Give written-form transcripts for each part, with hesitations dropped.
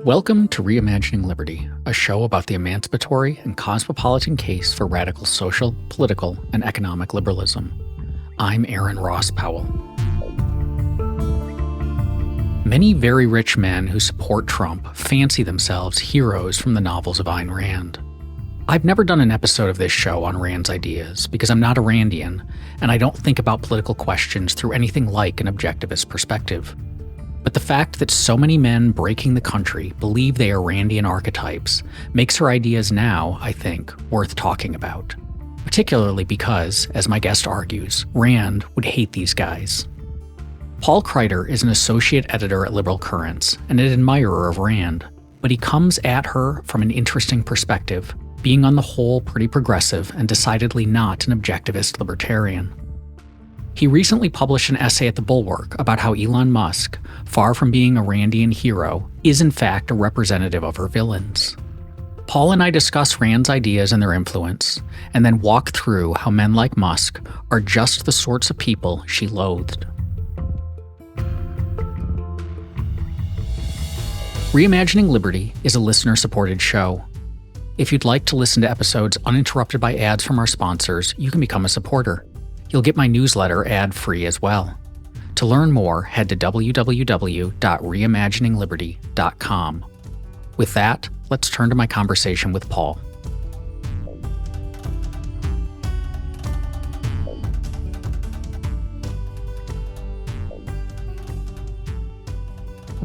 Welcome to Reimagining Liberty, a show about the emancipatory and cosmopolitan case for radical social, political, and economic liberalism. I'm Aaron Ross Powell. Many very rich men who support Trump fancy themselves heroes from the novels of Ayn Rand. I've never done an episode of this show on Rand's ideas because I'm not a Randian, and I don't think about political questions through anything like an objectivist perspective. But the fact that so many men breaking the country believe they are Randian archetypes makes her ideas now, I think, worth talking about. Particularly because, as my guest argues, Rand would hate these guys. Paul Crider is an associate editor at Liberal Currents and an admirer of Rand, but he comes at her from an interesting perspective, being on the whole pretty progressive and decidedly not an objectivist libertarian. He recently published an essay at The Bulwark about how Elon Musk, far from being a Randian hero, is in fact a representative of her villains. Paul and I discuss Rand's ideas and their influence, and then walk through how men like Musk are just the sorts of people she loathed. Reimagining Liberty is a listener-supported show. If you'd like to listen to episodes uninterrupted by ads from our sponsors, you can become a supporter. You'll get my newsletter ad-free as well. To learn more, head to www.reimaginingliberty.com. With that, let's turn to my conversation with Paul.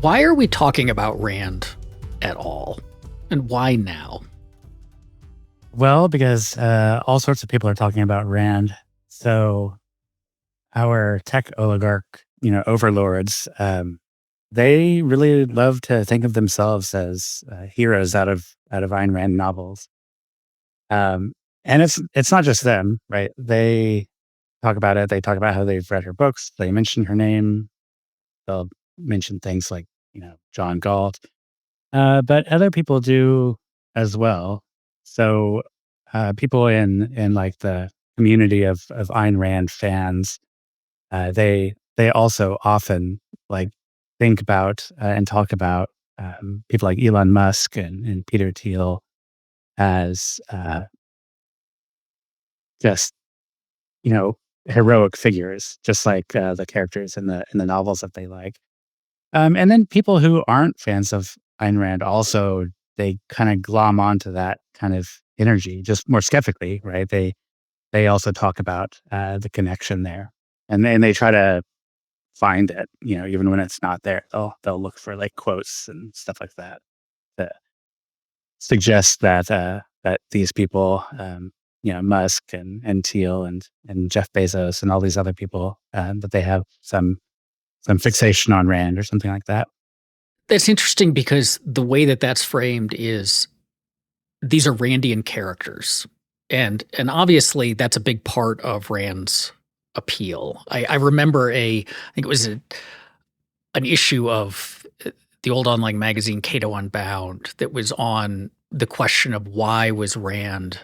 Why are we talking about Rand at all? And why now? Well, because all sorts of people are talking about Rand. So our tech oligarch, overlords, they really love to think of themselves as heroes out of Ayn Rand novels. And it's not just them, right? They talk about it. They talk about how they've read her books. They mention her name. They'll mention things like, John Galt. But other people do as well. So people in like the community of Ayn Rand fans, they also often think about and talk about people like Elon Musk and Peter Thiel as just heroic figures, just like the characters in the novels that they like. And then people who aren't fans of Ayn Rand also, they kind of glom onto that kind of energy, just more skeptically, right? They also talk about the connection there, and they try to find it, even when it's not there. They'll look for quotes and stuff like that to suggest that that these people, Musk and Thiel and Jeff Bezos and all these other people, that they have some fixation on Rand or something like that. That's interesting because the way that that's framed is these are Randian characters. And obviously that's a big part of Rand's appeal. I remember I think it was an issue of the old online magazine Cato Unbound that was on the question of why was Rand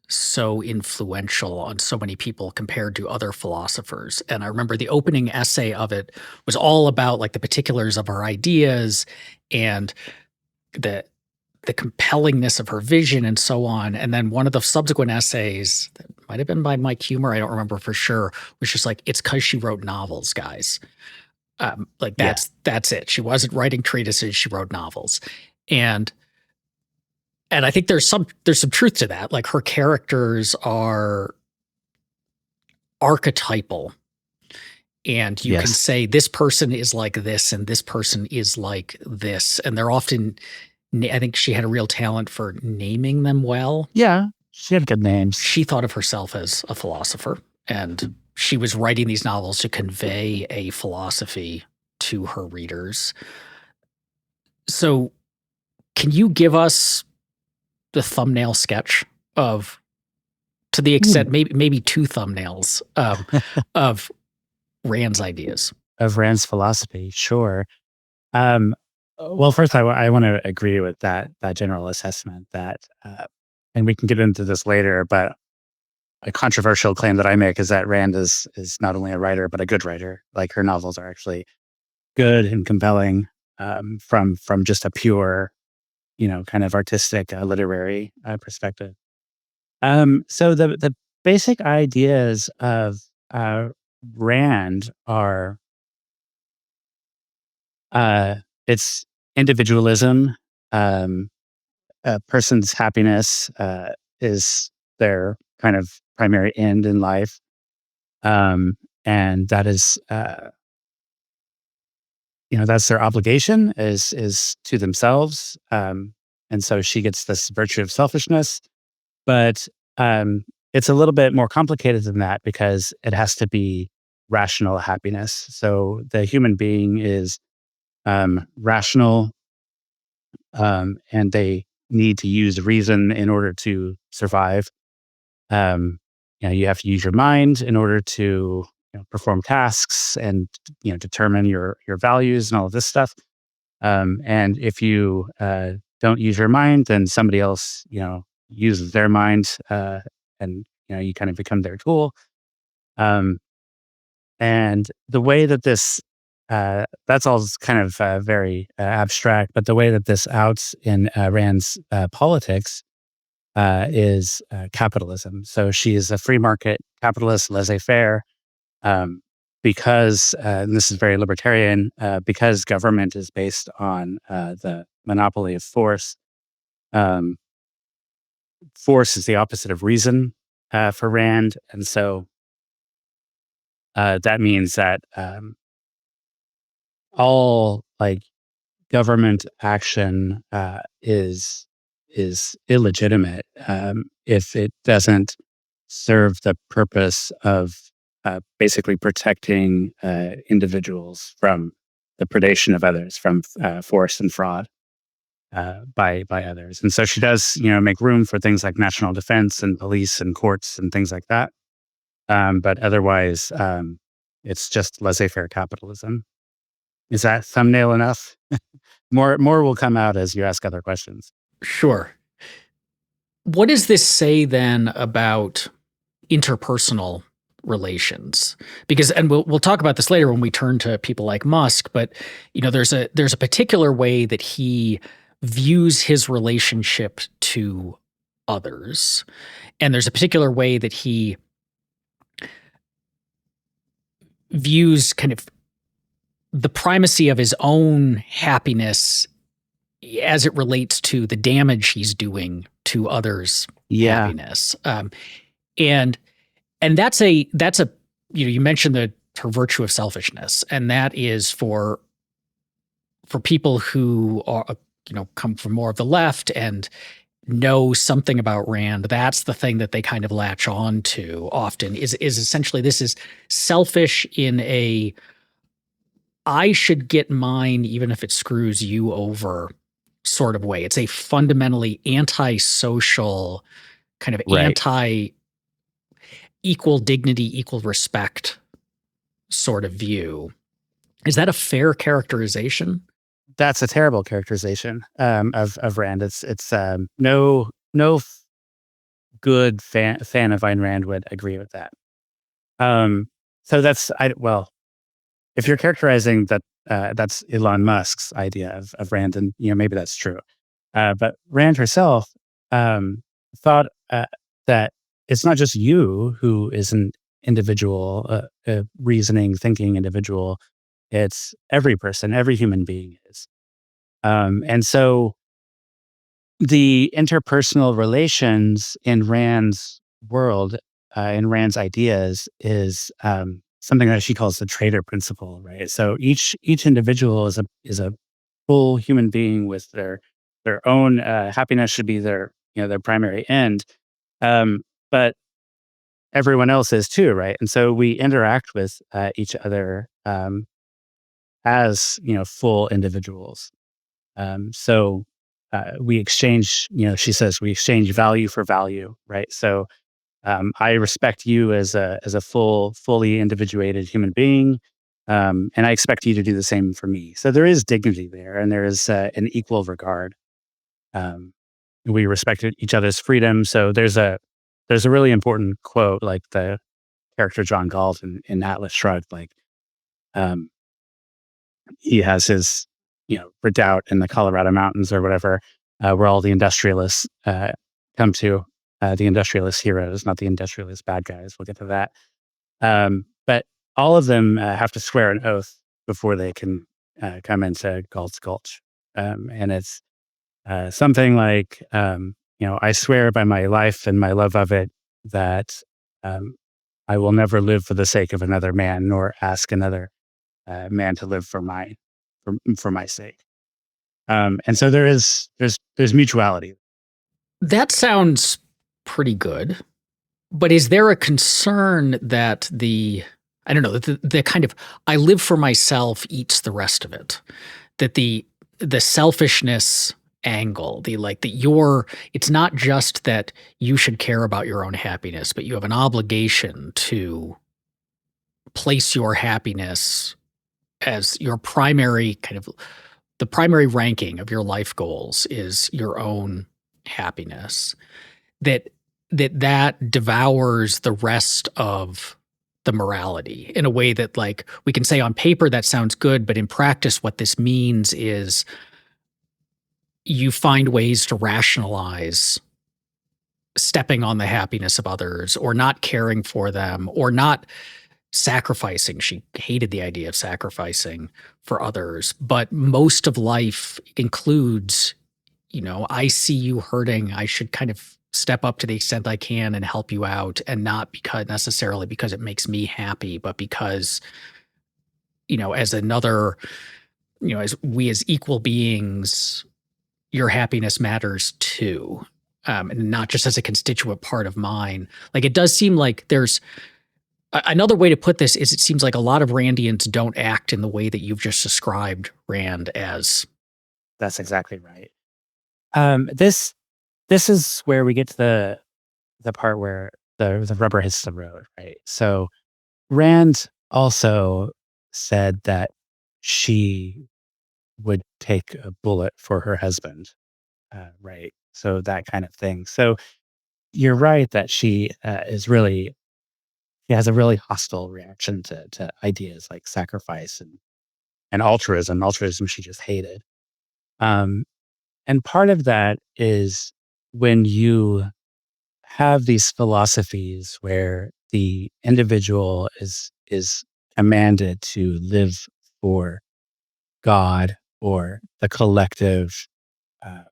so influential on so many people compared to other philosophers. And I remember the opening essay of it was all about the particulars of her ideas and the compellingness of her vision and so on. And then one of the subsequent essays, that might have been by Mike Humer, I don't remember for sure, was just it's because she wrote novels, guys. That's it. She wasn't writing treatises, she wrote novels. And I think there's some truth to that. Her characters are archetypal. And you can say this person is like this and this person is like this. And they're often, I think she had a real talent for naming them well. Yeah, she had good names. She thought of herself as a philosopher, and she was writing these novels to convey a philosophy to her readers. So can you give us the thumbnail sketch of, to the extent, maybe two thumbnails of Rand's ideas? Of Rand's philosophy, sure. Well, first, I want to agree with that general assessment that, and we can get into this later, but a controversial claim that I make is that Rand is not only a writer, but a good writer. Her novels are actually good and compelling from just a pure kind of artistic, literary perspective. So the basic ideas of uh, Rand are it's individualism. Um, a person's happiness is their kind of primary end in life, and that is that's their obligation is to themselves. And so she gets this virtue of selfishness, but um, it's a little bit more complicated than that because it has to be rational happiness. So the human being is rational, and they need to use reason in order to survive. Um, you have to use your mind in order to perform tasks and determine your values and all of this stuff. And if you don't use your mind, then somebody else uses their mind, and you kind of become their tool. Um, and the way that this that's all kind of very abstract, but the way that this outs in Rand's politics is capitalism. So she is a free market capitalist, laissez-faire, um, because and this is very libertarian, because government is based on the monopoly of force. Um, Force is the opposite of reason for Rand, and so that means that all like government action is illegitimate if it doesn't serve the purpose of basically protecting individuals from the predation of others, from force and fraud by others. And so she does, make room for things like national defense and police and courts and things like that. But otherwise, it's just laissez-faire capitalism. Is that thumbnail enough? More will come out as you ask other questions. Sure. What does this say then about interpersonal relations? Because, and we'll talk about this later when we turn to people like Musk, but there's a particular way that he views his relationship to others, and there's a particular way that he views kind of the primacy of his own happiness as it relates to the damage he's doing to others' happiness. And that's a you mentioned her virtue of selfishness, and that is for people who are come from more of the left and know something about Rand. That's the thing that they kind of latch on to often is essentially this is selfish in a I should get mine even if it screws you over sort of way. It's a fundamentally anti-social, kind of anti-equal dignity, equal respect sort of view. Is that a fair characterization? That's a terrible characterization of Rand. It's no good fan of Ayn Rand would agree with that. So that's if you're characterizing that, that's Elon Musk's idea of Rand, and maybe that's true. But Rand herself thought that it's not just you who is an individual, a reasoning, thinking individual. It's every person, every human being is. And so the interpersonal relations in Rand's world, in Rand's ideas, is something that she calls the trader principle, right? So each individual is a full human being with their own happiness should be their their primary end, but everyone else is too, right? And so we interact with each other as full individuals. So we exchange, she says we exchange value for value, right? So I respect you as a fully individuated human being, and I expect you to do the same for me. So there is dignity there, and there is an equal regard. We respect each other's freedom. So there's a really important quote, like the character John Galt in Atlas Shrugged, like he has his redoubt in the Colorado mountains or whatever. where all the industrialists come to, the industrialist heroes, not the industrialist bad guys. We'll get to that. But all of them have to swear an oath before they can come into Galt's Gulch. And it's something like, I swear by my life and my love of it that I will never live for the sake of another man, nor ask another man to live for my sake. And so there's mutuality. That sounds pretty good. But is there a concern that I don't know, the kind of I live for myself eats the rest of it? That the selfishness angle, it's not just that you should care about your own happiness, but you have an obligation to place your happiness as your primary the primary ranking of your life goals is your own happiness. That devours the rest of the morality in a way that, like, we can say on paper that sounds good, but in practice what this means is you find ways to rationalize stepping on the happiness of others, or not caring for them, or not sacrificing. She hated the idea of sacrificing for others, but most of life includes, I see you hurting, I should kind of step up to the extent I can and help you out, and not necessarily because it makes me happy, but because, as as equal beings, your happiness matters too. And not just as a constituent part of mine. Like, it does seem like there's another way to put this is, it seems like a lot of Randians don't act in the way that you've just described Rand as. That's exactly right. This is where we get to the part where the rubber hits the road, right? So Rand also said that she would take a bullet for her husband, right? So that kind of thing. So you're right that she has a really hostile reaction to ideas like sacrifice and altruism. Altruism she just hated. And part of that is when you have these philosophies where the individual is commanded to live for God or the collective, uh,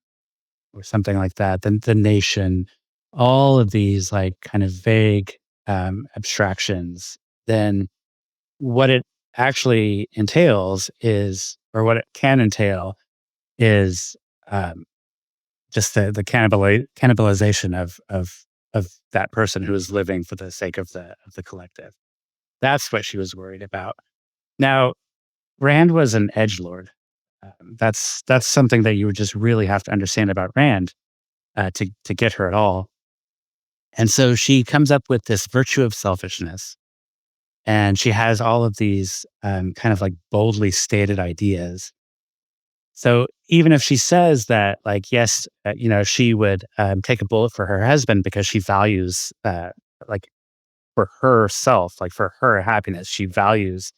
or something like that, then the nation, all of these like kind of vague abstractions, then what it actually entails is, or what it can entail is, um, just the cannibalization of that person who is living for the sake of the collective. That's what she was worried about. Now, Rand was an edgelord. That's something that you would just really have to understand about Rand to get her at all. And so she comes up with this virtue of selfishness, and she has all of these kind of like boldly stated ideas. So even if she says that, like, yes, she would take a bullet for her husband because she values, like, for herself, like for her happiness, she values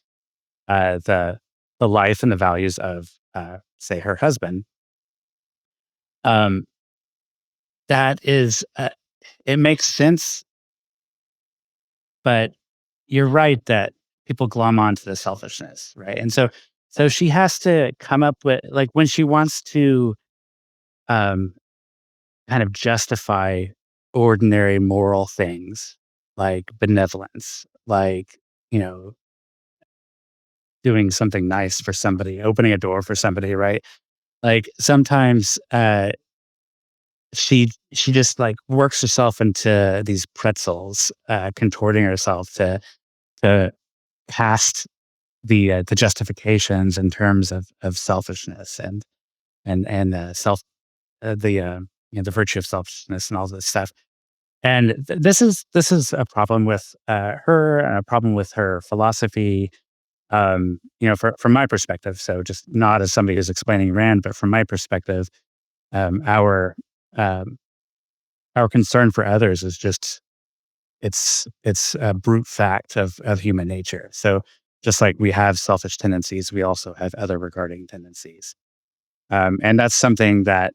the life and the values of, say, her husband. Um, that is, it makes sense, but you're right that people glom onto the selfishness, right? And so she has to come up with, like, when she wants to um, kind of justify ordinary moral things like benevolence, like, doing something nice for somebody, opening a door for somebody, right? Like sometimes she just like works herself into these pretzels, contorting herself to past the justifications in terms of selfishness and the virtue of selfishness and all this stuff. And this is a problem with her, and a problem with her philosophy. From my perspective, so just not as somebody who's explaining Rand, but from my perspective, um, our um, our concern for others is just it's a brute fact of human nature. So just like we have selfish tendencies, we also have other regarding tendencies, and that's something that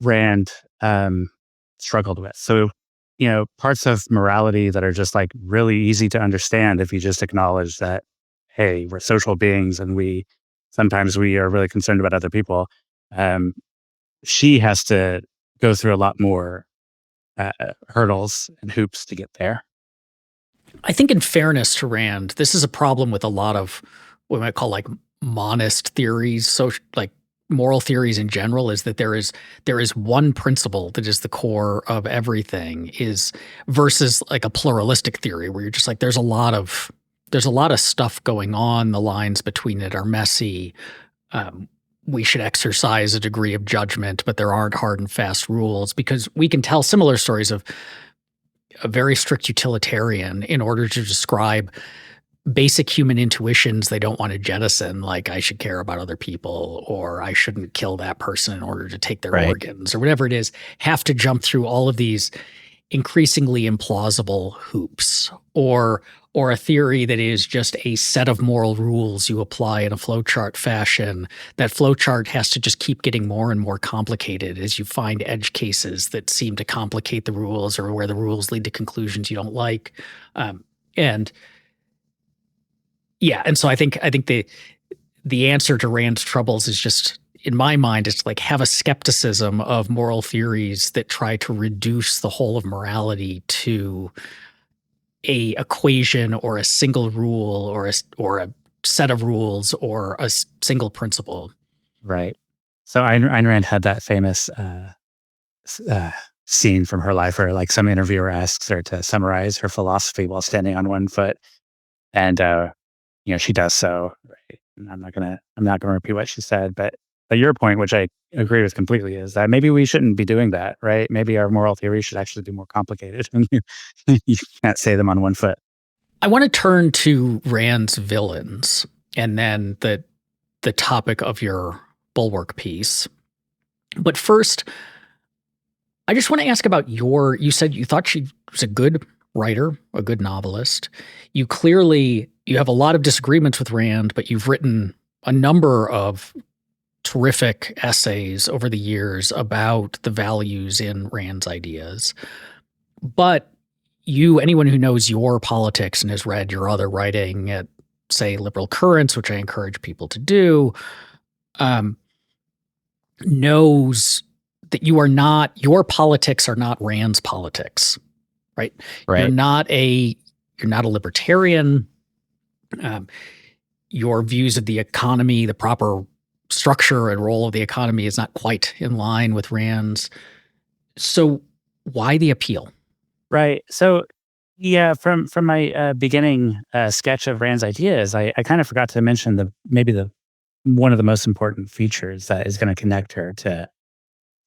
Rand struggled with. So, parts of morality that are just like really easy to understand if you just acknowledge that, hey, we're social beings and sometimes we are really concerned about other people. Um, she has to go through a lot more hurdles and hoops to get there. I think, in fairness to Rand, this is a problem with a lot of what we might call like monist theories, social like moral theories in general, is that there is one principle that is the core of everything, is versus like a pluralistic theory where you're just like there's a lot of stuff going on. The lines between it are messy. Um, we should exercise a degree of judgment, but there aren't hard and fast rules, because we can tell similar stories of a very strict utilitarian in order to describe basic human intuitions they don't want to jettison, like I should care about other people, or I shouldn't kill that person in order to take their Right. organs, or whatever it is, have to jump through all of these increasingly implausible hoops, or a theory that is just a set of moral rules you apply in a flowchart fashion. That flowchart has to just keep getting more and more complicated as you find edge cases that seem to complicate the rules, or where the rules lead to conclusions you don't like. And yeah, and so I think the answer to Rand's troubles is just, in my mind, it's like have a skepticism of moral theories that try to reduce the whole of morality to a equation or a single rule, or a set of rules, or a single principle. Right. So Ayn Rand had that famous scene from her life where like some interviewer asks her to summarize her philosophy while standing on one foot. And, she does so. Right. And I'm not gonna repeat what she said, but your point, which I agree with completely, is that maybe we shouldn't be doing that, right? Maybe our moral theory should actually be more complicated. And you can't say them on one foot. I want to turn to Rand's villains, and then the topic of your bulwark piece. But first, I just want to ask about you said you thought she was a good writer, a good novelist. You have a lot of disagreements with Rand, but you've written a number of terrific essays over the years about the values in Rand's ideas. But anyone who knows your politics and has read your other writing at, say, Liberal Currents, which I encourage people to do, um, knows that your politics are not Rand's politics, right? You're Right. not a you're not a libertarian. Um, your views of the economy, the proper structure and role of the economy, is not quite in line with Rand's. So why the appeal? Right. So, yeah, from my beginning sketch of Rand's ideas, I kind of forgot to mention maybe the one of the most important features that is going to connect her to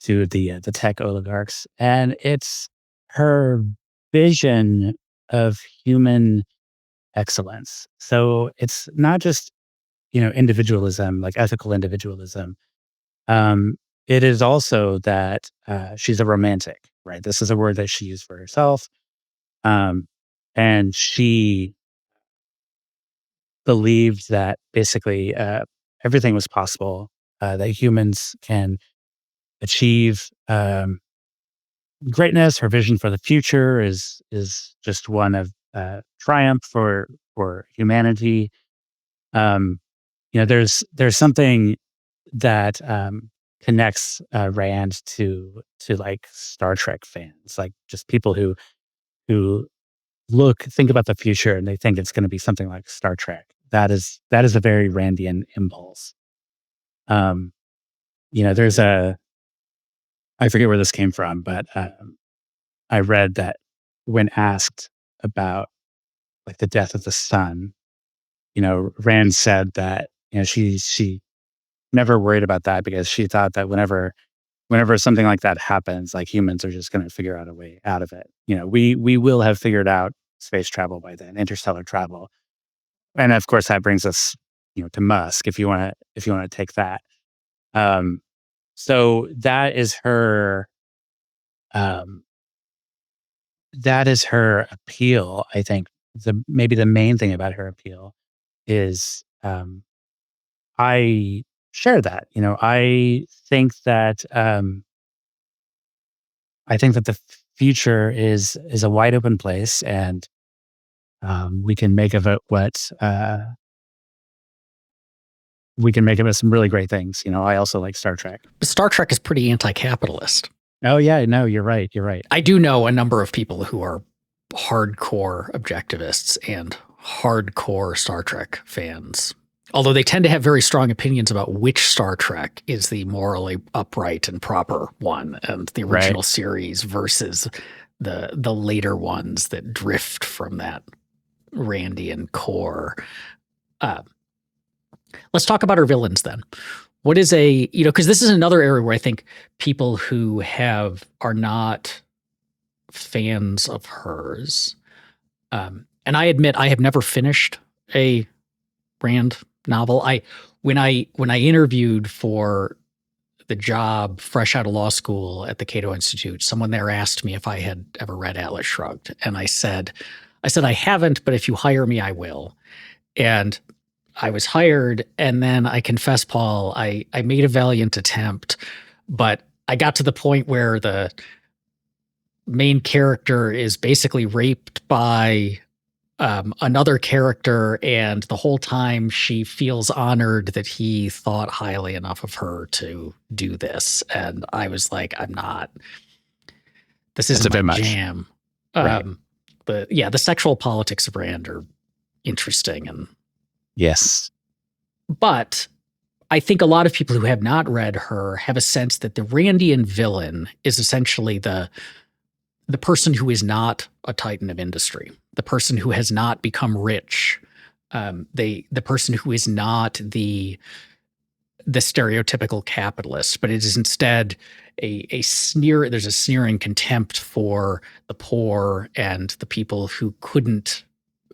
the tech oligarchs, and it's her vision of human excellence. So it's not just individualism, like ethical individualism. Um, it is also that she's a romantic, right? This is a word that she used for herself. Um, and she believed that basically everything was possible, that humans can achieve greatness. Her vision for the future is just one of triumph for humanity. Um, there's something that connects Rand to like Star Trek fans, like just people who think about the future and they think it's going to be something like Star Trek. That is a very Randian impulse. Um, there's I forget where this came from, but I read that when asked about like the death of the sun, Rand said that she never worried about that because she thought that whenever something like that happens, like humans are just going to figure out a way out of it. We will have figured out space travel by then, interstellar travel. And of course, that brings us, to Musk. If you want to take that, um, so um, that is her appeal. I think maybe the main thing about her appeal is I share that. I think that I think that the future is a wide open place, and we can make of it we can make of it some really great things. I also like Star Trek. Star Trek is pretty anti-capitalist. Oh yeah, no, you're right. You're right. I do know a number of people who are hardcore objectivists and hardcore Star Trek fans. Although they tend to have very strong opinions about which Star Trek is the morally upright and proper one, and the original series versus the later ones that drift from that Randian core. Let's talk about our villains then. What is because this is another area where I think people who are not fans of hers, and I admit I have never finished a Rand novel. When I interviewed for the job fresh out of law school at the Cato Institute, someone there asked me if I had ever read Atlas Shrugged, and I said I haven't, but if you hire me, I will. And I was hired, and then I confess, Paul, I made a valiant attempt, but I got to the point where the main character is basically raped by another character, and the whole time she feels honored that he thought highly enough of her to do this. And I was like, this isn't my jam. Right. The sexual politics of Rand are interesting, and yes. But I think a lot of people who have not read her have a sense that the Randian villain is essentially the person who is not a titan of industry, the person who has not become rich, the person who is not the stereotypical capitalist, but it is instead a sneer. There's a sneering contempt for the poor and the people who couldn't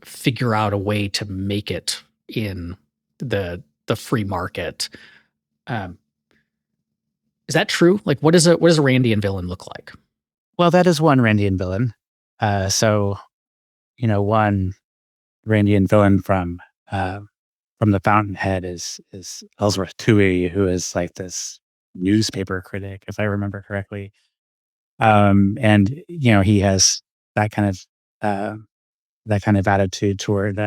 figure out a way to make it in the free market. Is that true? Like, what does a Randian villain look like? Well, that is one Randian villain. One Randian villain from the Fountainhead is Ellsworth Toohey, who is like this newspaper critic, if I remember correctly. And he has that kind of attitude toward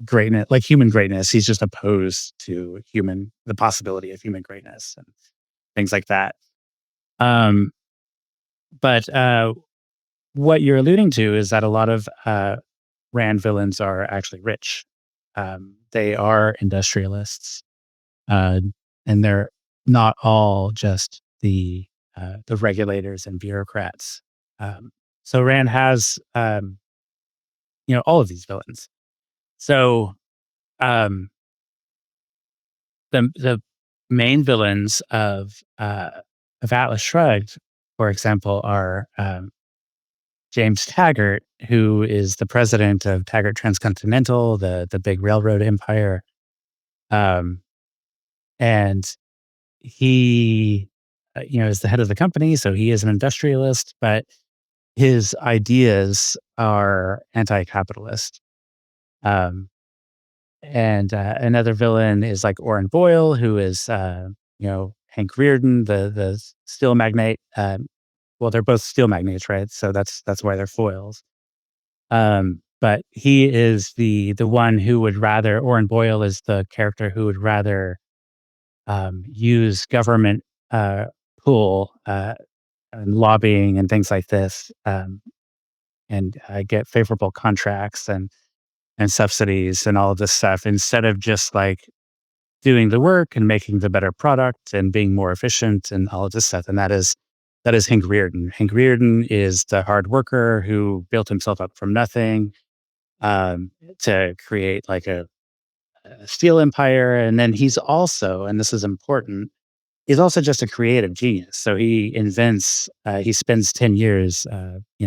greatness, like human greatness. He's just opposed to the possibility of human greatness and things like that. But what you're alluding to is that a lot of Rand villains are actually rich. They are industrialists, and they're not all just the regulators and bureaucrats. So Rand has all of these villains. So the main villains of Atlas Shrugged, for example, are James Taggart, who is the president of Taggart Transcontinental, the big railroad empire. And he, is the head of the company, so he is an industrialist, but his ideas are anti-capitalist. And another villain is like Orrin Boyle, who is, Hank Reardon, the steel magnate. Well, they're both steel magnates, right? So that's why they're foils. But he is the one who would rather, Orrin Boyle is the character who would rather use government pull and lobbying and things like this, and get favorable contracts and subsidies and all of this stuff, instead of just like doing the work and making the better product and being more efficient and all of this stuff. And that is Hank Reardon. Hank Reardon is the hard worker who built himself up from nothing to create like a steel empire. And then he's also, and this is important, he's also just a creative genius. So he invents, he spends 10 years,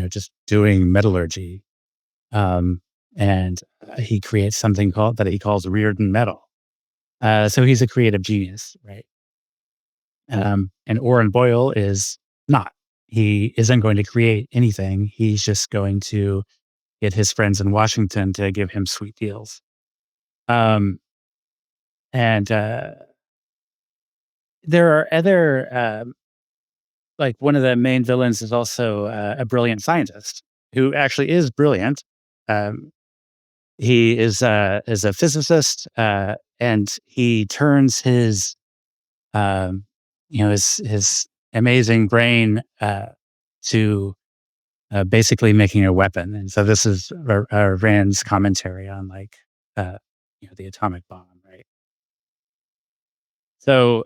just doing metallurgy. And he creates something that he calls Reardon metal. So he's a creative genius, right? And Orrin Boyle is not. He isn't going to create anything. He's just going to get his friends in Washington to give him sweet deals. And there are other, like one of the main villains is also a brilliant scientist who actually is brilliant. Um, he is a physicist, and he turns his his amazing brain to basically making a weapon. And so this is Rand's commentary on like the atomic bomb, right? So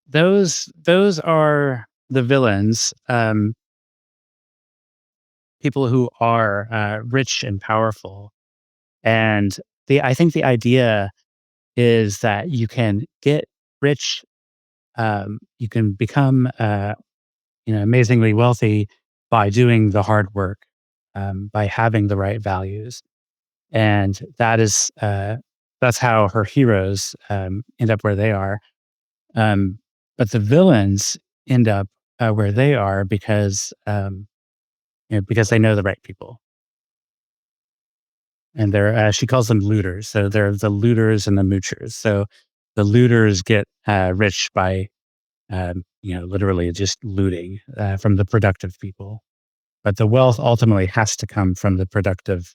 those are the villains, people who are rich and powerful. And I think the idea is that you can get rich, you can become amazingly wealthy by doing the hard work, by having the right values, and that's how her heroes end up where they are. Um, but the villains end up where they are because they know the right people, and they're she calls them looters. So they're the looters and the moochers. So the looters get rich by literally just looting from the productive people. But the wealth ultimately has to come from the productive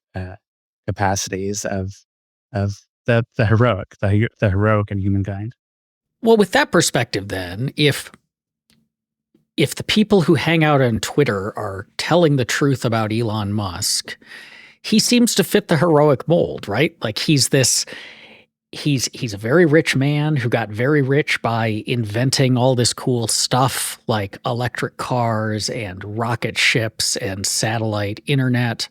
capacities of the heroic, the heroic and humankind. Well, with that perspective, then, if the people who hang out on Twitter are telling the truth about Elon Musk, he seems to fit the heroic mold, right? Like he's a very rich man who got very rich by inventing all this cool stuff like electric cars and rocket ships and satellite internet.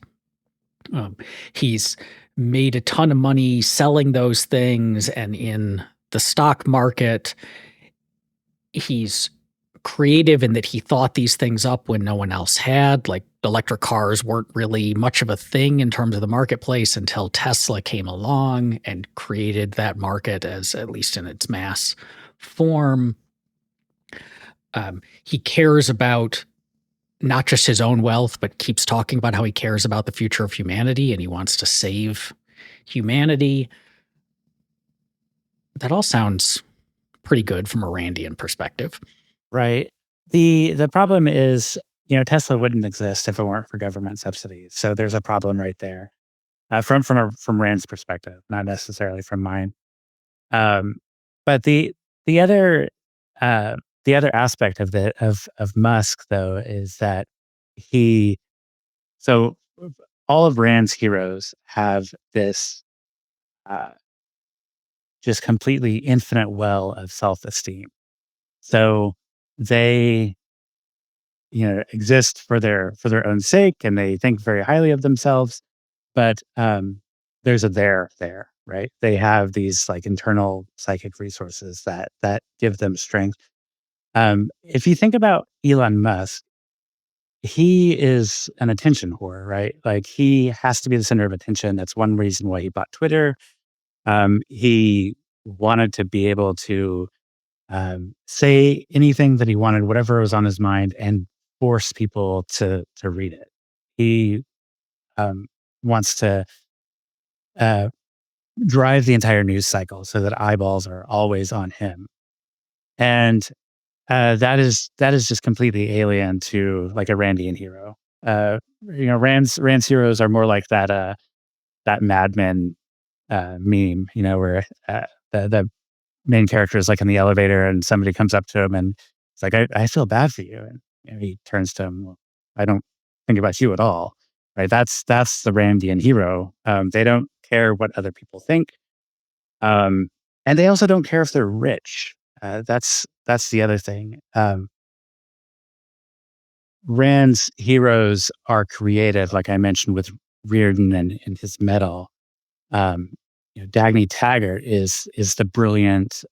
He's made a ton of money selling those things, and in the stock market, he's creative in that he thought these things up when no one else had. Like electric cars weren't really much of a thing in terms of the marketplace until Tesla came along and created that market, as at least in its mass form. He cares about not just his own wealth, but keeps talking about how he cares about the future of humanity and he wants to save humanity. That all sounds pretty good from a Randian perspective. Right. The problem is, Tesla wouldn't exist if it weren't for government subsidies. So there's a problem right there, from Rand's perspective, not necessarily from mine. Um, but the other the other aspect of Musk though is that he so all of Rand's heroes have this uh, just completely infinite well of self esteem. So they exist for their own sake, and they think very highly of themselves. But there's a there, right? They have these like internal psychic resources that give them strength. If you think about Elon Musk, he is an attention whore, right? Like he has to be the center of attention. That's one reason why he bought Twitter. He wanted to be able to say anything that he wanted, whatever was on his mind, and force people to read it. He wants to uh, drive the entire news cycle so that eyeballs are always on him, and that is just completely alien to like a Randian hero. Rand's heroes are more like that Mad Men meme, where the main character is like in the elevator and somebody comes up to him and it's like, I feel bad for you. And he turns to him, well, I don't think about you at all. Right. That's the Randian hero. They don't care what other people think. Um, and they also don't care if they're rich. That's the other thing. Rand's heroes are created, like I mentioned, with Reardon and his metal. Um, Dagny Taggart is the brilliant,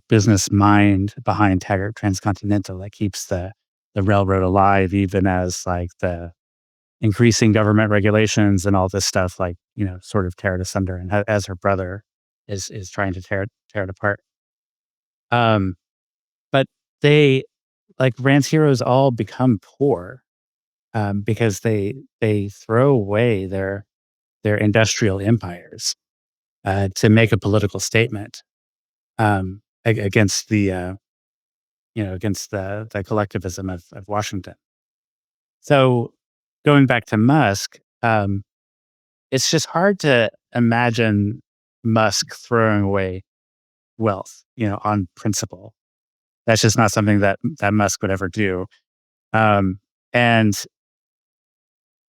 business mind behind Taggart Transcontinental that keeps the railroad alive, even as like the increasing government regulations and all this stuff, like sort of tear it asunder, and as her brother is trying to tear it apart. Um, but they like Rand's heroes all become poor because they throw away their industrial empires to make a political statement against against the collectivism of Washington. So going back to Musk, it's just hard to imagine Musk throwing away wealth, on principle. That's just not something that Musk would ever do. And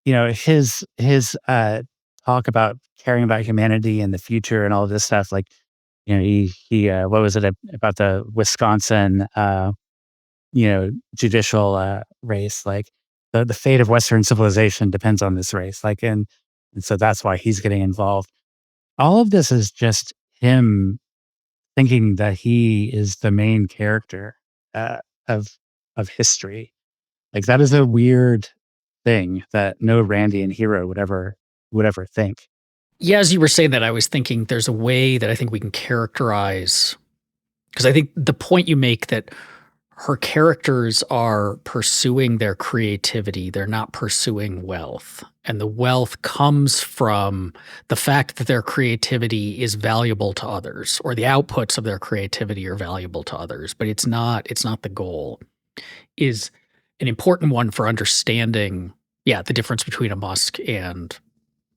his talk about caring about humanity and the future and all of this stuff, like, he what was it about the Wisconsin judicial race, like the fate of Western civilization depends on this race, like, and so that's why he's getting involved. All of this is just him thinking that he is the main character uh, of history. Like, that is a weird thing that no Randian hero would ever think. Yeah, as you were saying that, I was thinking there's a way that I think we can characterize, because I think the point you make that her characters are pursuing their creativity, they're not pursuing wealth. And the wealth comes from the fact that their creativity is valuable to others, or the outputs of their creativity are valuable to others, but it's not the goal. Is an important one for understanding, yeah, the difference between a Musk and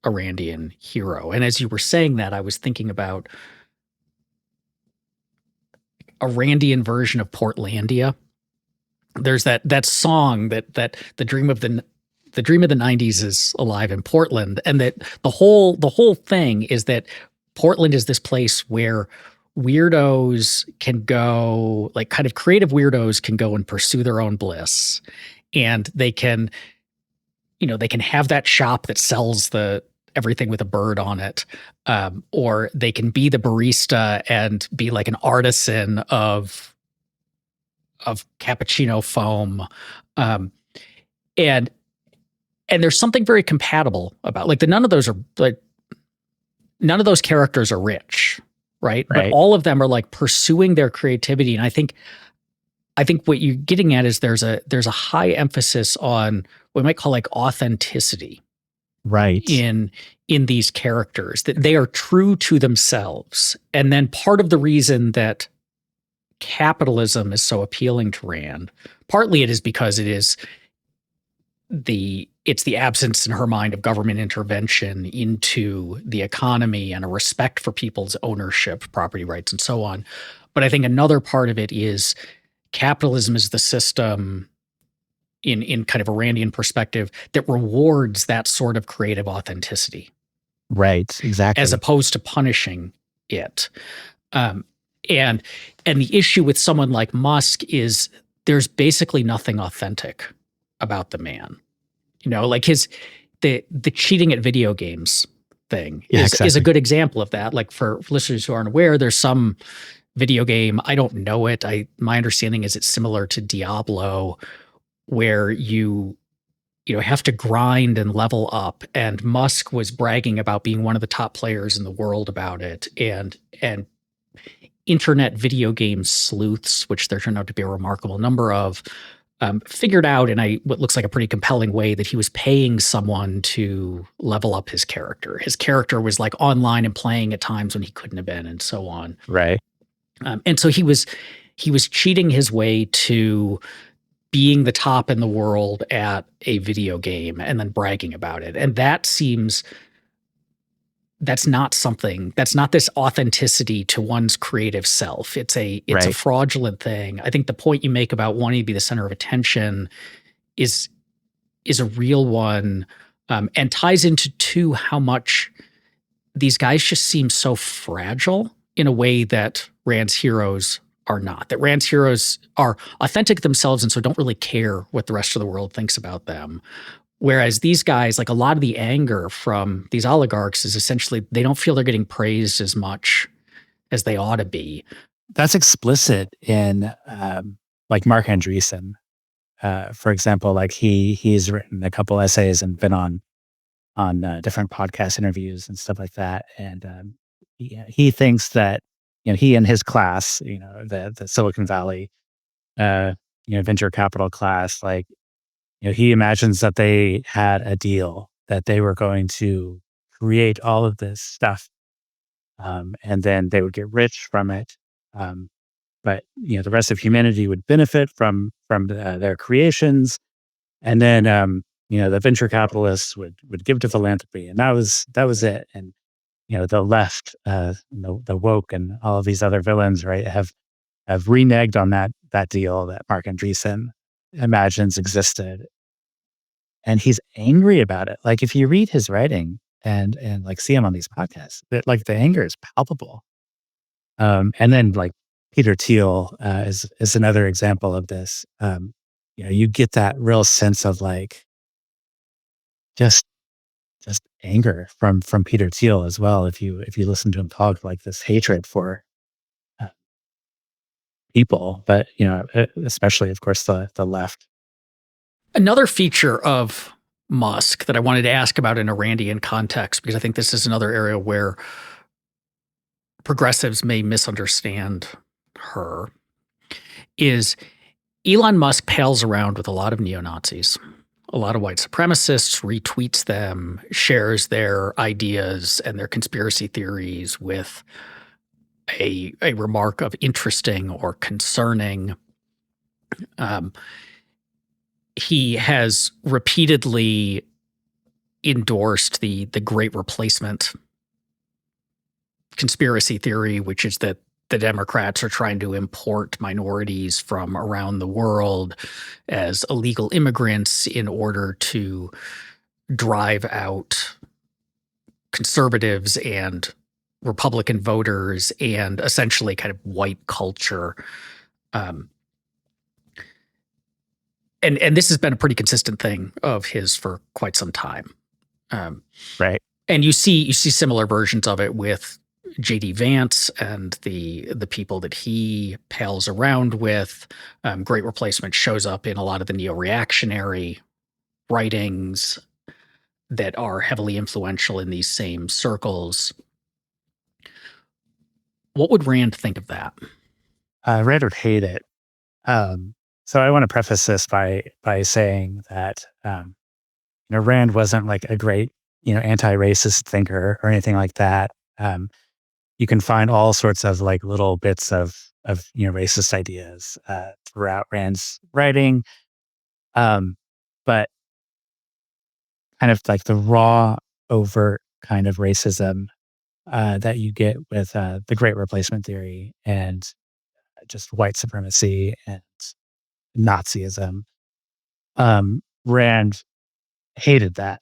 a Randian hero. And as you were saying that, I was thinking about a Randian version of Portlandia. There's that song that the dream of the 90s is alive in Portland, and that the whole thing is that Portland is this place where weirdos can go, like kind of creative weirdos can go and pursue their own bliss, and they can have that shop that sells the everything with a bird on it, or they can be the barista and be like an artisan of cappuccino foam, and there's something very compatible about, like, none of those characters are rich, right? But Right. all of them are like pursuing their creativity, and I think what you're getting at is there's a high emphasis on what we might call like authenticity Right. in these characters, that they are true to themselves. And then part of the reason that capitalism is so appealing to Rand, partly it is because it's the absence in her mind of government intervention into the economy and a respect for people's ownership, property rights, and so on. But I think another part of it is capitalism is the system in kind of a Randian perspective that rewards that sort of creative authenticity. Right. Exactly. As opposed to punishing it. And the issue with someone like Musk is there's basically nothing authentic about the man. Like the cheating at video games thing is a good example of that. Like, for listeners who aren't aware, there's some video game, I don't know it. My understanding is it's similar to Diablo, where you have to grind and level up. And Musk was bragging about being one of the top players in the world about it. And internet video game sleuths, which there turned out to be a remarkable number of, figured out in what looks like a pretty compelling way that he was paying someone to level up his character. His character was like online and playing at times when he couldn't have been, and so on. Right. And so he was cheating his way to being the top in the world at a video game and then bragging about it. And that's not this authenticity to one's creative self. It's a fraudulent thing. I think the point you make about wanting to be the center of attention is a real one, and ties into how much these guys just seem so fragile in a way that Rand's heroes are not. That Rand's heroes are authentic themselves and so don't really care what the rest of the world thinks about them. Whereas these guys, like, a lot of the anger from these oligarchs is essentially they don't feel they're getting praised as much as they ought to be. That's explicit in like Mark Andreessen, for example. Like, he's written a couple essays and been on different podcast interviews and stuff like that. And he thinks that he and his class, the Silicon Valley, venture capital class, like, he imagines that they had a deal, that they were going to create all of this stuff, and then they would get rich from it. but the rest of humanity would benefit from their creations, and then the venture capitalists would give to philanthropy, and that was it. And the left, the woke, and all of these other villains, right, have reneged on that deal that Mark Andreessen imagines existed, and he's angry about it. Like, if you read his writing and like see him on these podcasts, that like the anger is palpable. And then like Peter Thiel is another example of this. You get that real sense of like just just anger from Peter Thiel as well. If you listen to him talk, like this hatred for uh, people, but especially of course the left. Another feature of Musk that I wanted to ask about in a Randian context, because I think this is another area where progressives may misunderstand her, is Elon Musk pals around with a lot of neo-Nazis, a lot of white supremacists, retweets them, shares their ideas and their conspiracy theories with a remark of interesting or concerning. He has repeatedly endorsed the Great Replacement conspiracy theory, which is that the Democrats are trying to import minorities from around the world as illegal immigrants in order to drive out conservatives and Republican voters and essentially kind of white culture. And this has been a pretty consistent thing of his for quite some time. Right. And you see similar versions of it with J.D. Vance and the people that he pals around with. Great Replacement shows up in a lot of the neo-reactionary writings that are heavily influential in these same circles. What would Rand think of that? Rand would hate it. So I want to preface this by saying that Rand wasn't like a great anti-racist thinker or anything like that. You can find all sorts of like little bits of racist ideas throughout Rand's writing, but kind of like the raw, overt kind of racism that you get with the Great Replacement theory and just white supremacy and Nazism. Rand hated that.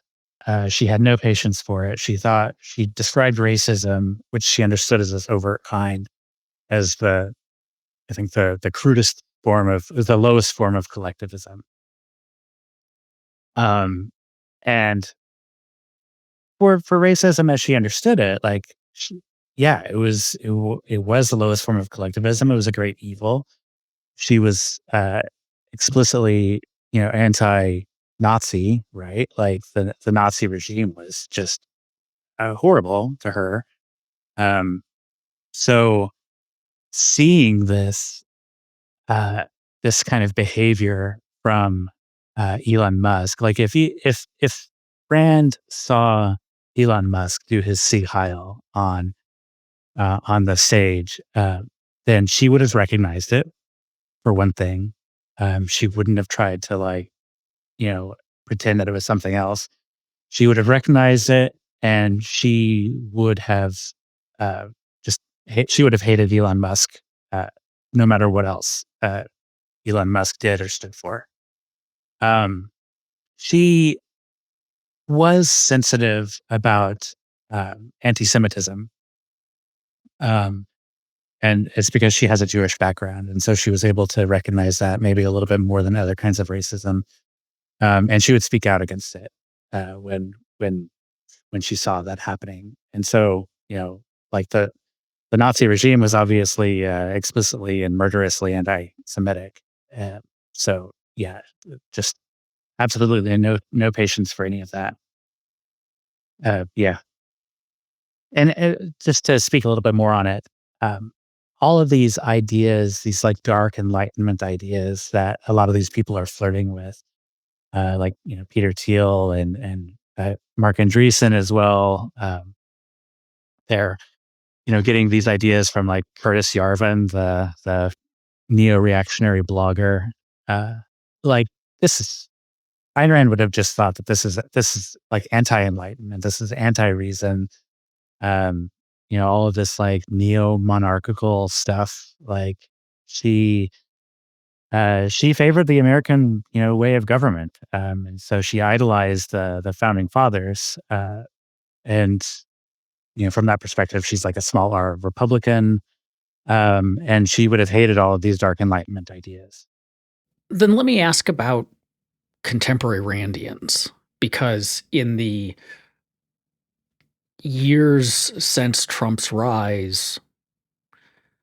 She had no patience for it. She described racism, which she understood as this overt kind, as I think the crudest form of, the lowest form of collectivism. And for racism as she understood it, like, it was the lowest form of collectivism. It was a great evil. She was explicitly, anti-Nazi, right? Like the Nazi regime was just horrible to her. So seeing this kind of behavior from Elon Musk, like if Rand saw Elon Musk do his Sieg Heil on the stage, then she would have recognized it. For one thing, she wouldn't have tried to pretend that it was something else. She would have recognized it, and she would have she would have hated Elon Musk, no matter what else Elon Musk did or stood for. She was sensitive about anti-Semitism, and it's because she has a Jewish background, and so she was able to recognize that maybe a little bit more than other kinds of racism. And she would speak out against it when she saw that happening. And so, like the Nazi regime was obviously explicitly and murderously anti-Semitic. So yeah, just absolutely no patience for any of that. Yeah, and just to speak a little bit more on it, all of these ideas, these like dark Enlightenment ideas that a lot of these people are flirting with, like Peter Thiel and Mark Andreessen as well. They're getting these ideas from like Curtis Yarvin, the neo-reactionary blogger. Uh, like this is Ayn Rand would have just thought that this is like anti-enlightenment, this is anti-reason. Um, all of this like neo-monarchical stuff. Like she she favored the American, way of government, and so she idolized the founding fathers. And from that perspective, she's like a small R Republican, and she would have hated all of these dark Enlightenment ideas. Then let me ask about contemporary Randians, because in the years since Trump's rise,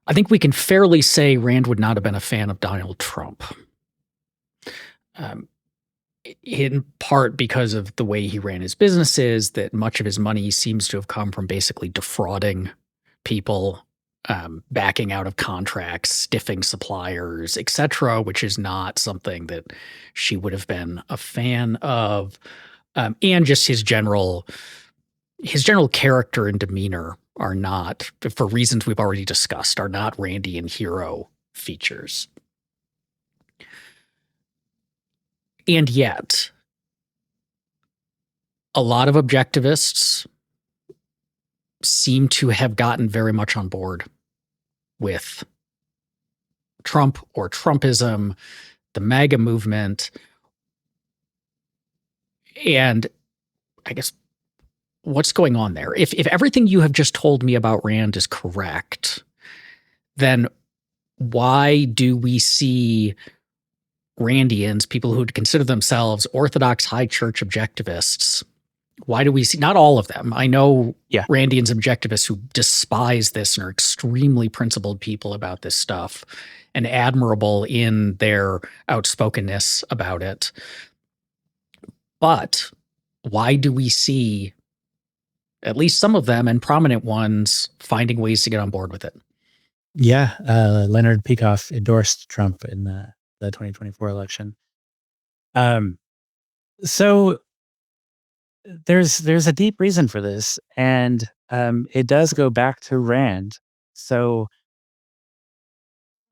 I think we can fairly say Rand would not have been a fan of Donald Trump. Um, in part because of the way he ran his businesses, that much of his money seems to have come from basically defrauding people, backing out of contracts, stiffing suppliers, etc., which is not something that she would have been a fan of. And just his general character and demeanor are not, for reasons we've already discussed, are not Randian hero features. And yet, a lot of objectivists seem to have gotten very much on board with Trump or Trumpism, the MAGA movement. And I guess, what's going on there? If everything you have just told me about Rand is correct, then why do we see Randians, people who would consider themselves Orthodox high church objectivists, why do we see, not all of them, I know Randians objectivists who despise this and are extremely principled people about this stuff and admirable in their outspokenness about it. But why do we see at least some of them, and prominent ones, finding ways to get on board with it? Yeah, Leonard Peikoff endorsed Trump in the 2024 election. So there's a deep reason for this, and it does go back to Rand. So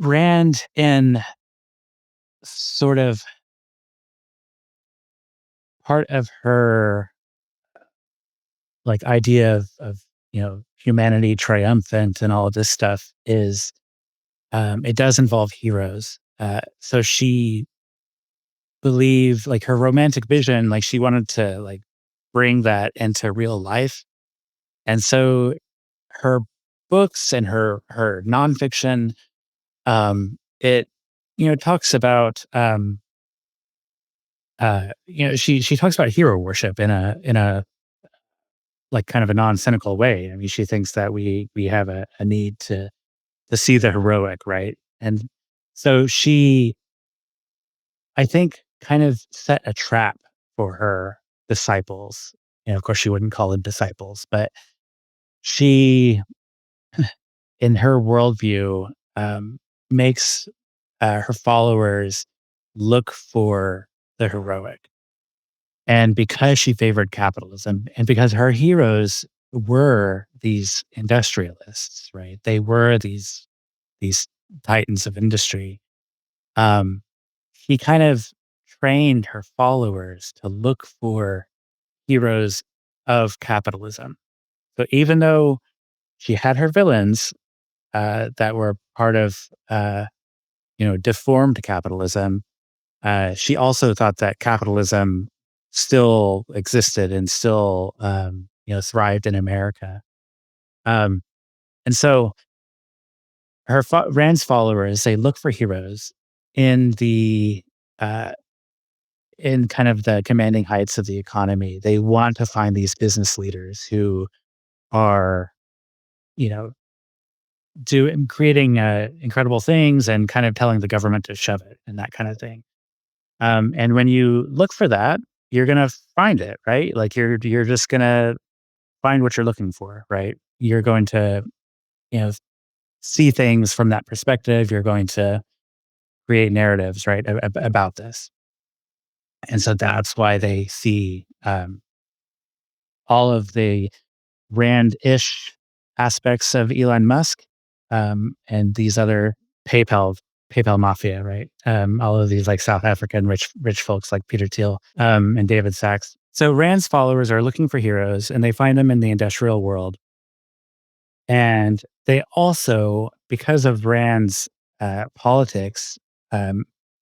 Rand, in sort of part of her like idea of humanity triumphant and all of this stuff, is it does involve heroes. So she believed, like, her romantic vision, like she wanted to like bring that into real life. And so her books and her nonfiction, it talks about she talks about hero worship in a like kind of a non-cynical way. I mean, she thinks that we have a need to see the heroic, right? And so she, I think, kind of set a trap for her disciples. Of course, she wouldn't call them disciples, but she, in her worldview, makes her followers look for the heroic. And because she favored capitalism, and because her heroes were these industrialists, right? They were these titans of industry. Um, he kind of trained her followers to look for heroes of capitalism. So even though she had her villains that were part of deformed capitalism, she also thought that capitalism still existed and still thrived in America. Um, and so Rand's followers, they look for heroes in the uh, in kind of the commanding heights of the economy. They want to find these business leaders who are, you know, creating incredible things and kind of telling the government to shove it and that kind of thing. And when you look for that, you're gonna find it, right? Like you're just gonna find what you're looking for, right? You're going to, you know, see things from that perspective. You're going to create narratives, right, about this. And so that's why they see all of the Rand-ish aspects of Elon Musk, and these other PayPal PayPal mafia, right? All of these like South African rich folks like Peter Thiel and David Sachs. So Rand's followers are looking for heroes, and they find them in the industrial world. And they also, because of Rand's politics,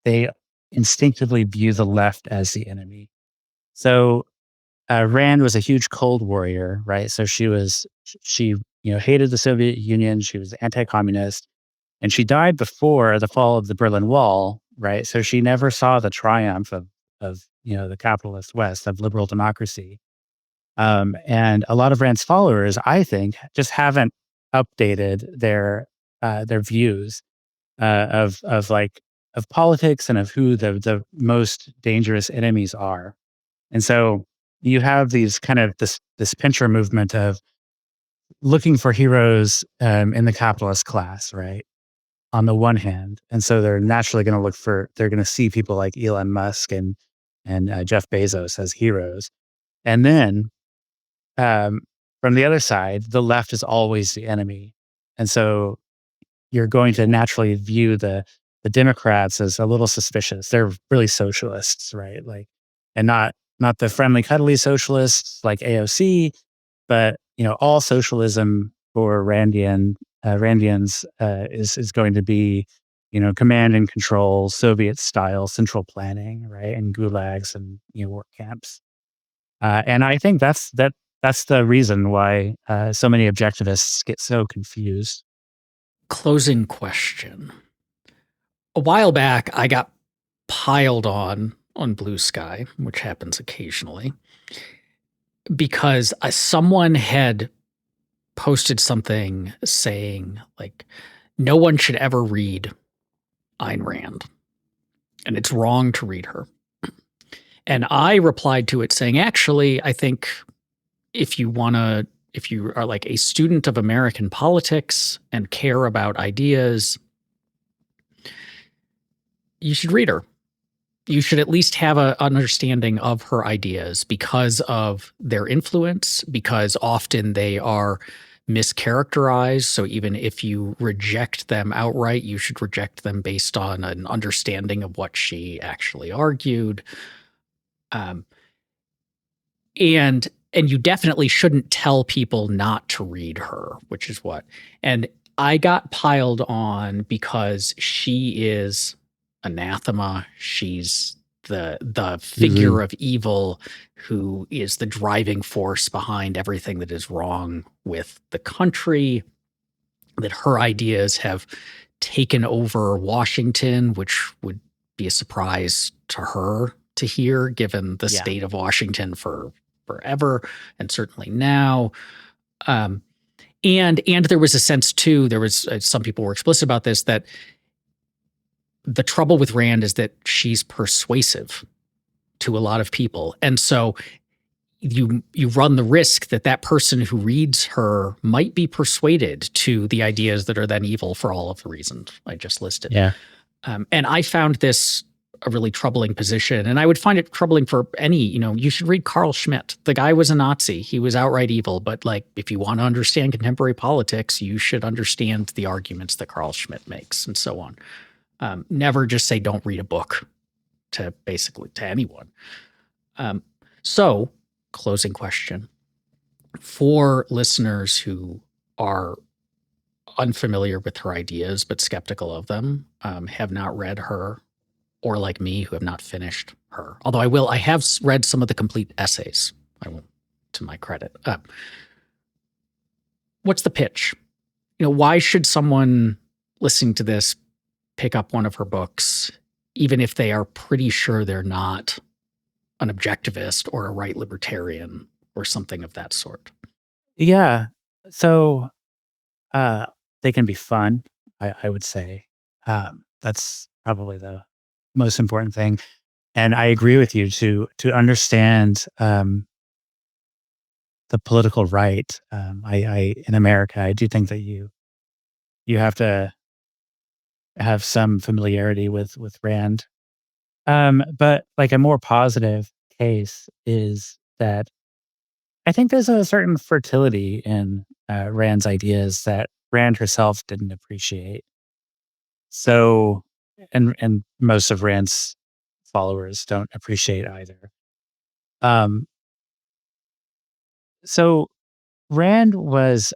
they instinctively view the left as the enemy. So Rand was a huge cold warrior, right? So she hated the Soviet Union. She was anti-communist, and she died before the fall of the Berlin Wall, right? So she never saw the triumph of the capitalist West, of liberal democracy. And a lot of Rand's followers, I think, just haven't updated their views of politics and of who the most dangerous enemies are. And so you have these kind of this pincher movement of looking for heroes in the capitalist class, right? On the one hand, and so they're naturally going to they're going to see people like Elon Musk and Jeff Bezos as heroes, and then um, from the other side, the left is always the enemy, and so you're going to naturally view the Democrats as a little suspicious. They're really socialists, right? Like, and not the friendly, cuddly socialists like AOC, but all socialism for Randians is going to be command and control, Soviet style central planning, right, and gulags and work camps. And I think that's the reason why so many objectivists get so confused. Closing question. A while back, I got piled on Blue Sky, which happens occasionally, because someone had posted something saying, like, no one should ever read Ayn Rand, and it's wrong to read her. And I replied to it saying, actually, I think if you are like a student of American politics and care about ideas, you should read her. You should at least have an understanding of her ideas because of their influence, because often they are mischaracterized. So even if you reject them outright, you should reject them based on an understanding of what she actually argued. And you definitely shouldn't tell people not to read her, which is what. And I got piled on because she is anathema. She's the figure of evil who is the driving force behind everything that is wrong with the country, that her ideas have taken over Washington, which would be a surprise to her to hear, given the state of Washington for forever and certainly now. And there was a sense too, there was some people were explicit about this, that the trouble with Rand is that she's persuasive to a lot of people. And so you run the risk that that person who reads her might be persuaded to the ideas that are then evil for all of the reasons I just listed. Yeah. And I found this a really troubling position. And I would find it troubling for any, you should read Carl Schmitt. The guy was a Nazi. He was outright evil. But like, if you want to understand contemporary politics, you should understand the arguments that Carl Schmitt makes and so on. Never just say, don't read a book to anyone. So closing question for listeners who are unfamiliar with her ideas, but skeptical of them, have not read her, or like me, who have not finished her. Although I have read some of the complete essays. I won't, to my credit. What's the pitch? Why should someone listening to this pick up one of her books, even if they are pretty sure they're not an objectivist or a right libertarian or something of that sort? Yeah. So they can be fun, I would say. That's probably the most important thing. And I agree with you to understand the political right. I in America, I do think that you have to have some familiarity with Rand. But like a more positive case is that I think there's a certain fertility in Rand's ideas that Rand herself didn't appreciate. So and most of Rand's followers don't appreciate either. Um, so Rand was,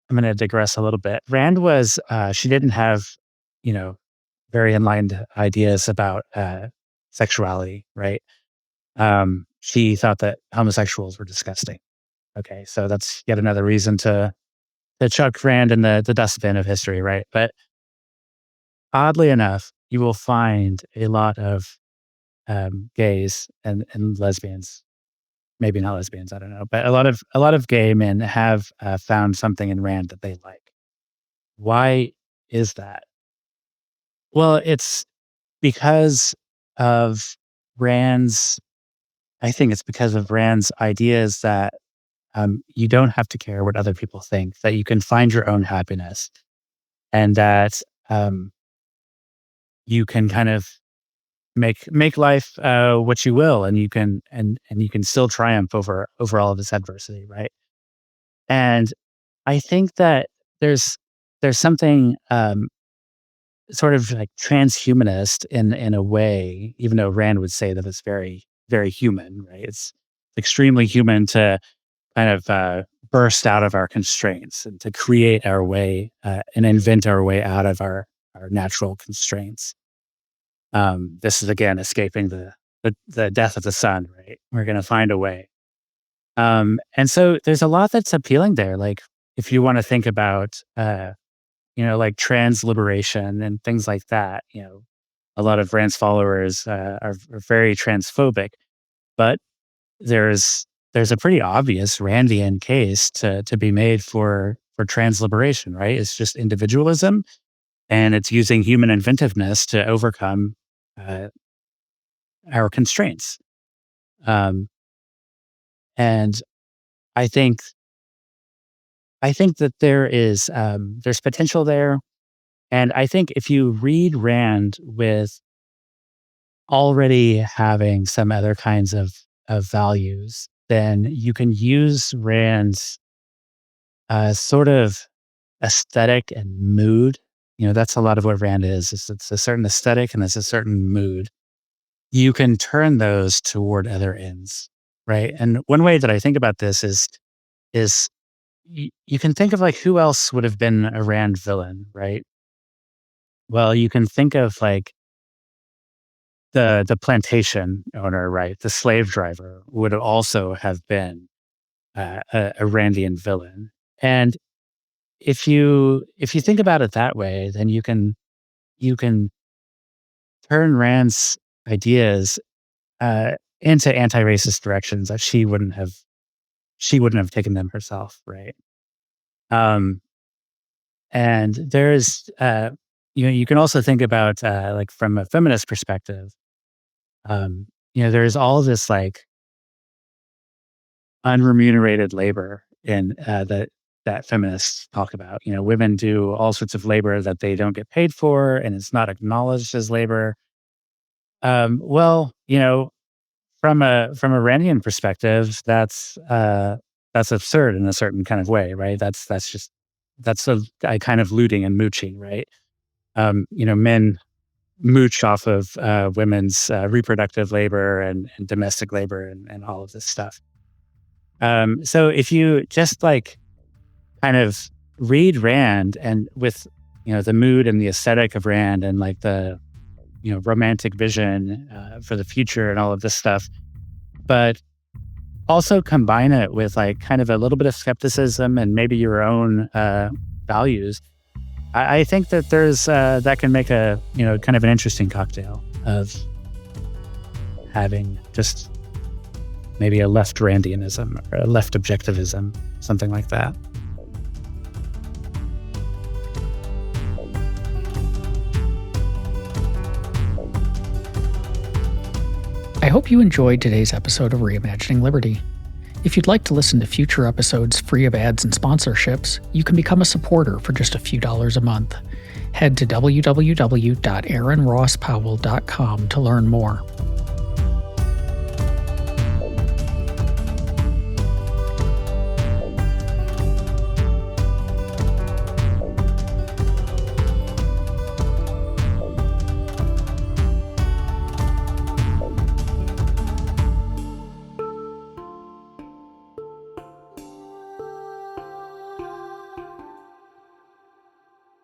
I'm going to digress a little bit. Rand was, she didn't have, you know, very enlightened ideas about sexuality, right? She thought that homosexuals were disgusting. Okay, so that's yet another reason to chuck Rand in the dustbin of history, right? But oddly enough, you will find a lot of gays and lesbians, maybe not lesbians, I don't know, but a lot of gay men have found something in Rand that they like. Why is that? Well, it's because of Rand's. I think it's because of Rand's ideas that you don't have to care what other people think, that you can find your own happiness, and that you can kind of make life what you will, and you can still triumph over all of this adversity, right? And I think that there's something sort of like transhumanist in a way, even though Rand would say that it's very human, right? It's extremely human to kind of burst out of our constraints and to create our way and invent our way out of our natural constraints. This is again escaping the death of the sun, right? We're going to find a way. And so there's a lot that's appealing there. Like if you want to think about, like trans liberation and things like that, a lot of Rand's followers are very transphobic, but there's a pretty obvious Randian case to be made for trans liberation, right? It's just individualism, and it's using human inventiveness to overcome uh, our constraints. Um, and I think that there's potential there, and I think if you read Rand with already having some other kinds of values, then you can use Rand's sort of aesthetic and mood. That's a lot of what Rand is it's a certain aesthetic and it's a certain mood. You can turn those toward other ends, right? And one way that I think about this is you can think of like who else would have been a Rand villain, right? Well, you can think of like the plantation owner, right? The slave driver would also have been a Randian villain. And if you think about it that way, then you can turn Rand's ideas into anti-racist directions that she wouldn't have taken them herself, right? Um, and there's you can also think about like from a feminist perspective. There's all this like unremunerated labor in that feminists talk about. Women do all sorts of labor that they don't get paid for, and it's not acknowledged as labor. Well, from a Randian perspective, that's absurd in a certain kind of way, right? That's a kind of looting and mooching, right? Men mooch off of women's reproductive labor and domestic labor and all of this stuff. So if you just like kind of read Rand and with the mood and the aesthetic of Rand and like the romantic vision for the future and all of this stuff, but also combine it with like kind of a little bit of skepticism and maybe your own values, I think that there's that can make a kind of an interesting cocktail of having just maybe a left Randianism or a left objectivism, something like that. I hope you enjoyed today's episode of Reimagining Liberty. If you'd like to listen to future episodes free of ads and sponsorships, you can become a supporter for just a few dollars a month. Head to www.aaronrosspowell.com to learn more.